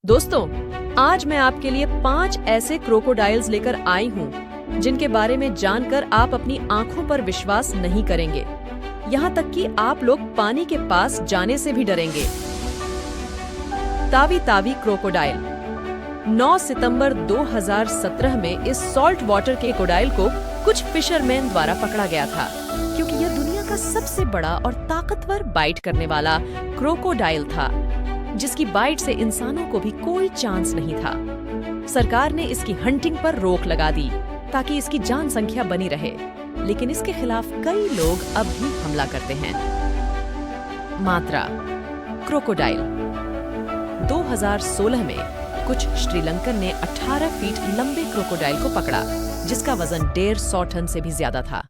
दोस्तों, आज मैं आपके लिए 5 ऐसे क्रोकोडाइल्स लेकर आई हूँ जिनके बारे में जानकर आप अपनी आंखों पर विश्वास नहीं करेंगे। यहाँ तक कि आप लोग पानी के पास जाने से भी डरेंगे। तावी तावी क्रोकोडाइल। 9 सितंबर 2017 में इस सॉल्ट वाटर क्रोकोडाइल को कुछ फिशरमैन द्वारा पकड़ा गया था, क्योंकि यह दुनिया का सबसे बड़ा और ताकतवर बाइट करने वाला क्रोकोडाइल था, जिसकी बाइट से इंसानों को भी कोई चांस नहीं था। सरकार ने इसकी हंटिंग पर रोक लगा दी ताकि इसकी जान संख्या बनी रहे, लेकिन इसके खिलाफ कई लोग अब भी हमला करते हैं। मात्रा क्रोकोडाइल। 2016 में कुछ श्रीलंकन ने 18 फीट लंबे क्रोकोडाइल को पकड़ा, जिसका वजन 150 टन से भी ज्यादा था।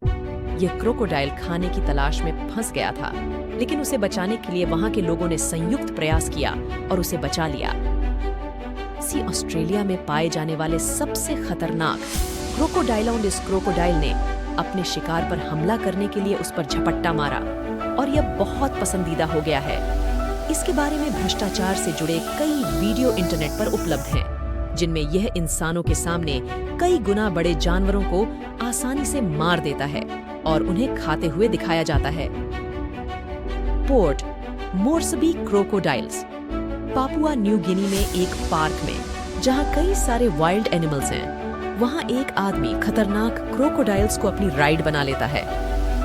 यह क्रोकोडाइल खाने की तलाश में फंस गया था, लेकिन उसे बचाने के लिए वहां के लोगों ने संयुक्त प्रयास किया और उसे बचा लिया। ऑस्ट्रेलिया में पाए जाने वाले सबसे खतरनाक क्रोकोडाइलोंडिस क्रोकोडाइल ने अपने शिकार पर हमला करने के लिए उस पर झपट्टा मारा और यह बहुत पसंदीदा हो गया है। इसके बारे में भ्रष्टाचार से जुड़े कई वीडियो इंटरनेट पर उपलब्ध हैं, जिनमें यह इंसानों के सामने कई गुना बड़े जानवरों को आसानी से मार देता है और उन्हें खाते हुए दिखाया जाता है। Port Moresby crocodiles. Papua New Guinea में एक पार्क में जहां कई सारे वाइल्ड एनिमल्स हैं, वहां एक आदमी खतरनाक क्रोकोडाइल्स को अपनी राइड बना लेता है।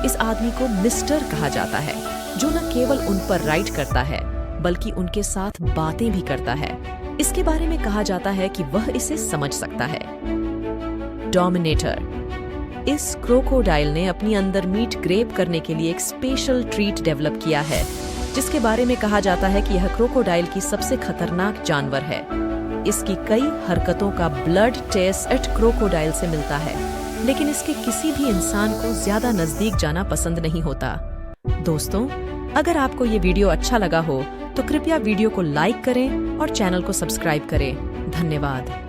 इस आदमी को मिस्टर कहा जाता है, जो न केवल उन पर राइड करता है बल्कि उनके साथ बातें भी करता है। इसके बारे में कहा जाता है कि वह इसे समझ सकता है। डोमिनेटर। इस क्रोकोडाइल ने अपनी अंदर मीट ग्रेप करने के लिए एक स्पेशल ट्रीट डेवलप किया है, जिसके बारे में कहा जाता है कि यह क्रोकोडाइल की सबसे खतरनाक जानवर है। इसकी कई हरकतों का ब्लड टेस्ट क्रोकोडाइल से मिलता है, लेकिन इसके किसी भी इंसान को ज्यादा नजदीक जाना पसंद नहीं होता। दोस्तों, अगर आपको ये वीडियो अच्छा लगा हो तो कृपया वीडियो को लाइक करें और चैनल को सब्सक्राइब करें। धन्यवाद।